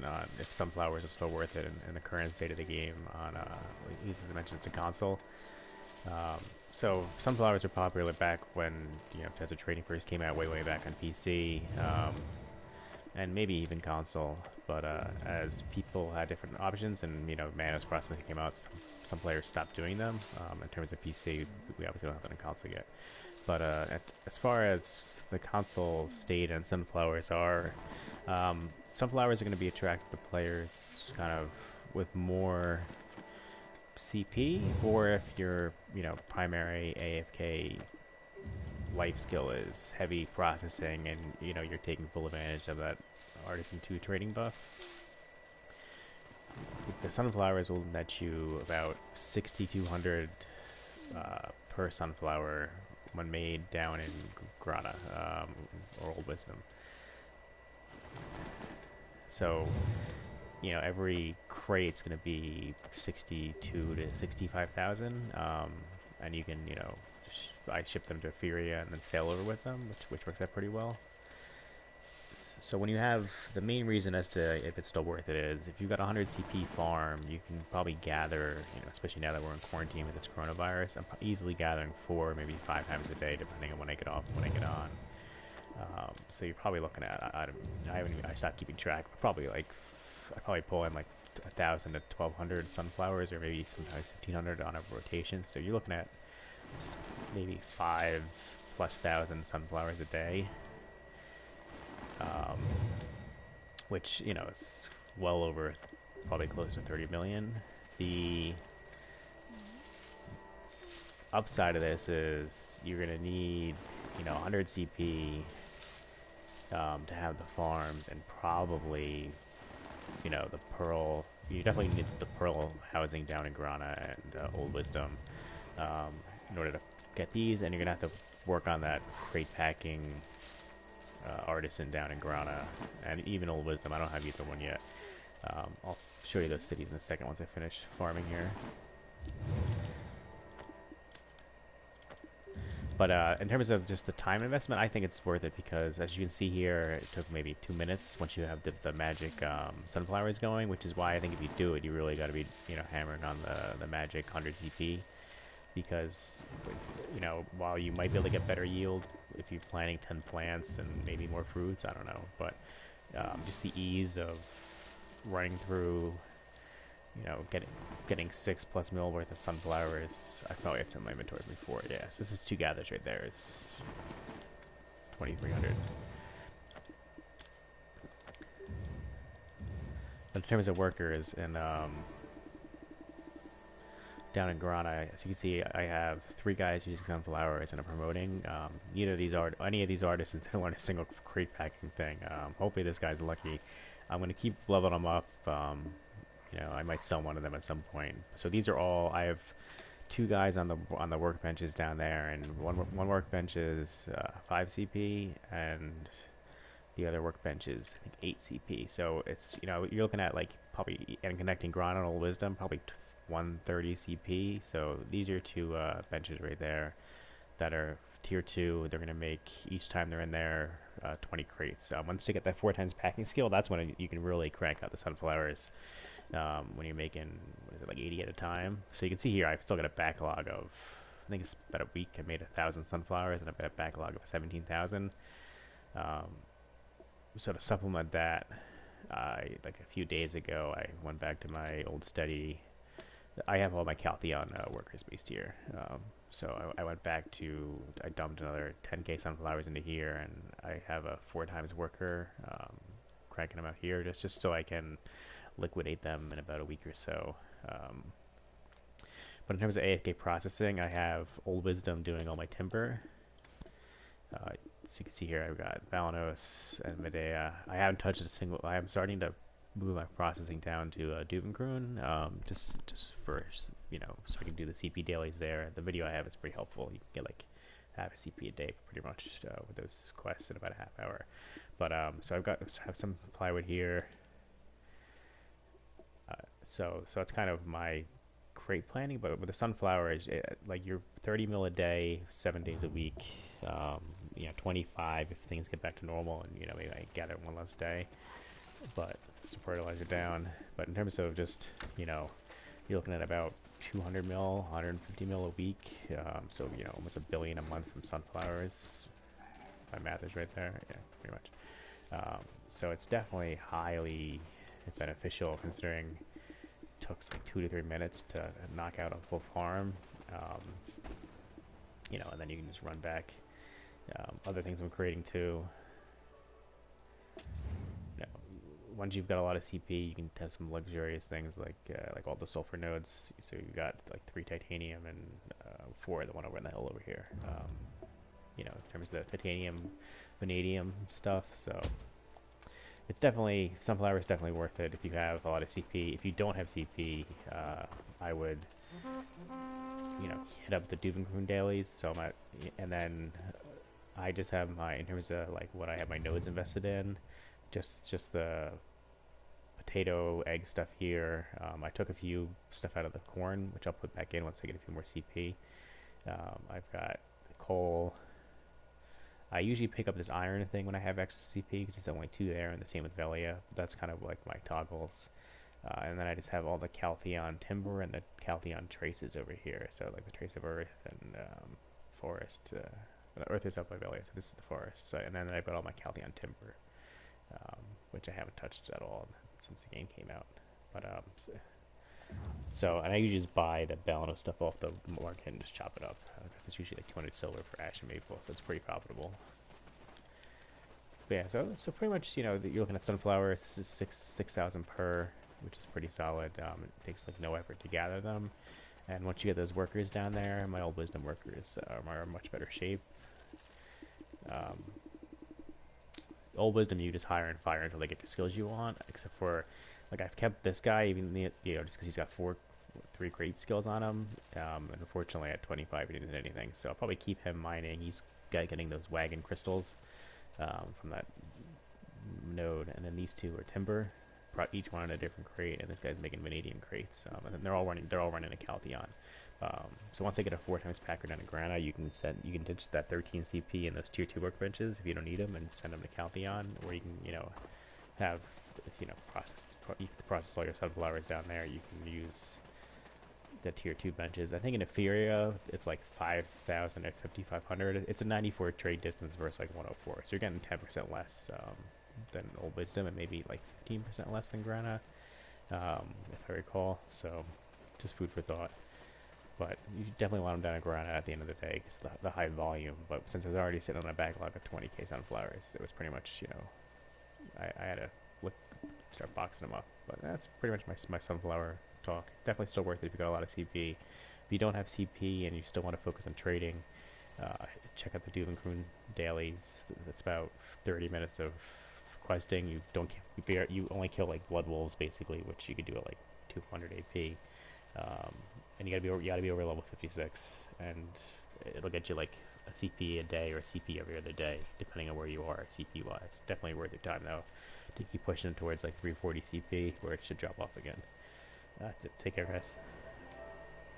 on if sunflowers are still worth it in the current state of the game on uses dimensions to console. Um, so sunflowers were popular back when Desert Trading first came out way back on PC, and maybe even console. But as people had different options, and Manos processing came out, some players stopped doing them. In terms of PC, we obviously don't have that in console yet. But as far as the console state and sunflowers are, sunflowers are going to be attractive to players kind of with more CP, or if your primary AFK life skill is heavy processing and you're taking full advantage of that Artisan 2 trading buff. The sunflowers will net you about 6,200 per sunflower when made down in Grana, or Old Wisdom. So, every crate's going to be 62 to 65,000, and you can, I ship them to Etheria and then sail over with them, which works out pretty well. So when you have, the main reason as to if it's still worth it is, if you've got 100 CP farm, you can probably gather, especially now that we're in quarantine with this coronavirus, I'm easily gathering 4, maybe 5 times a day, depending on when I get off and when I get on. So you're probably looking at, I stopped keeping track, but probably like, I probably pull in like 1,000 to 1,200 sunflowers, or maybe sometimes 1,500 on a rotation. So you're looking at maybe 5,000+ sunflowers a day, which is well over, probably close to 30 million. The upside of this is you're gonna need 100 CP to have the farms, and probably the pearl. You definitely need the pearl housing down in Grana and Old Wisdom in order to get these, and you're gonna have to work on that crate packing artisan down in Grana and even Old Wisdom. I don't have either one yet. I'll show you those cities in a second once I finish farming here. But in terms of just the time investment, I think it's worth it, because as you can see here, it took maybe 2 minutes once you have the magic sunflowers going, which is why I think if you do it, you really got to be hammering on the magic 100 CP, because while you might be able to get better yield if you're planting 10 plants and maybe more fruits, I don't know, but just the ease of running through getting 6+ mil worth of sunflowers. I probably had some in my inventory before. Yeah, so this is 2 gathers right there. It's 2,300. But in terms of workers, and down in Grana, as you can see, I have 3 guys using sunflowers and I'm promoting. Neither of these any of these artisans don't want a single crate packing thing. Hopefully this guy's lucky. I'm gonna keep leveling them up. I might sell one of them at some point. So these are all, I have 2 guys on the workbenches down there, and one workbench is 5 CP, and the other workbench is I think 8 CP. So it's you're looking at like probably, and connecting Grana and Old Wisdom, probably 130 CP. So these are 2 benches right there that are tier 2. They're gonna make, each time they're in there, 20 crates. Once you get that 4 times packing skill, that's when you can really crank out the sunflowers. When you're making, what is it, like 80 at a time. So you can see here, I've still got a backlog of, I think it's about a week. I made 1,000 sunflowers, and I've got a backlog of 17,000. So to supplement that, like a few days ago, I went back to my old study. I have all my Caltheon workers based here. So I went back to, I dumped another 10k sunflowers into here, and I have a 4 times worker cranking them out here, just so I can liquidate them in about a week or so. But in terms of AFK processing, I have Old Wisdom doing all my timber. So you can see here, I've got Valanos and Medea. I haven't touched a single. I am starting to move my processing down to Duvenkroon, just for so I can do the CP dailies there. The video I have is pretty helpful. You can get like half a CP a day pretty much with those quests in about a half hour. But so have some plywood here. So it's kind of my crate planning, but with the sunflower, like you're 30 mil a day, 7 days a week. 25 if things get back to normal, and maybe I gather one less day. But some fertilizer down. But in terms of just, you know, you're looking at about 200 mil, 150 mil a week. So, you know, almost $1 billion a month from sunflowers. My math is right there. Yeah, pretty much. So it's definitely highly beneficial considering it took like 2 to 3 minutes to knock out a full farm. You know, and then you can just run back. Other things I'm creating too. You know, once you've got a lot of CP, you can test some luxurious things like all the sulfur nodes. So you got like 3 titanium and 4 the one over in the hill over here. You know, in terms of the titanium, vanadium stuff. So it's definitely, sunflower is definitely worth it if you have a lot of CP. If you don't have CP, I would, you know, hit up the Duvenkroon dailies. So I'm at, and then I just have my, in terms of like what I have my nodes invested in, just the potato egg stuff here. I took a few stuff out of the corn, which I'll put back in once I get a few more CP. I've got the coal. I usually pick up this iron thing when I have excess CP because there's only 2 there, and the same with Velia. That's kind of like my toggles. And then I just have all the Caltheon timber and the Caltheon traces over here. So like the trace of earth and forest. The earth is up by Velia, so this is the forest. So, and then I've got all my Caltheon timber, which I haven't touched at all since the game came out. But so, and I usually just buy the Balano stuff off the market and just chop it up because it's usually like 200 silver for ash and maple, so it's pretty profitable. But yeah, so pretty much, you know, you're looking at sunflower. This is 6,000 per, which is pretty solid. It takes like no effort to gather them, and once you get those workers down there, my old wisdom workers are in much better shape. Old wisdom you just hire and fire until they get the skills you want, except for like I've kept this guy even, you know, just because he's got 3 great skills on him. And unfortunately at 25 he didn't do anything, so I'll probably keep him mining. He's getting those wagon crystals from that node, and then these 2 are timber, each one in a different crate, and this guy's making vanadium crates, and then they're all running a Caltheon. So once I get a 4x packer down to Grana, you can ditch that 13 CP and those tier 2 workbenches if you don't need them, and send them to Caltheon, or you can, you know, have, you know, process all your sunflowers down there. You can use the tier 2 benches. I think in Etheria it's like 5,000 at 5,500. It's a 94 trade distance versus like 104, so you're getting 10% less than Old Wisdom, and maybe like 15% less than Grana, if I recall. So just food for thought. But you definitely want them down at Grana at the end of the day because the high volume. But since I was already sitting on a backlog of 20k sunflowers, it was pretty much, you know, I had to start boxing them up. But that's pretty much my sunflower talk. Definitely still worth it if you got a lot of CP. If you don't have CP and you still want to focus on trading, check out the Duvenkroon dailies. That's about 30 minutes of questing. You only kill like blood wolves basically, which you could do at like 200 AP. And you gotta be over level 56, and it'll get you like a CP a day or a CP every other day, depending on where you are CP wise. Definitely worth your time though to keep pushing towards like 340 CP, where it should drop off again. Take care, guys.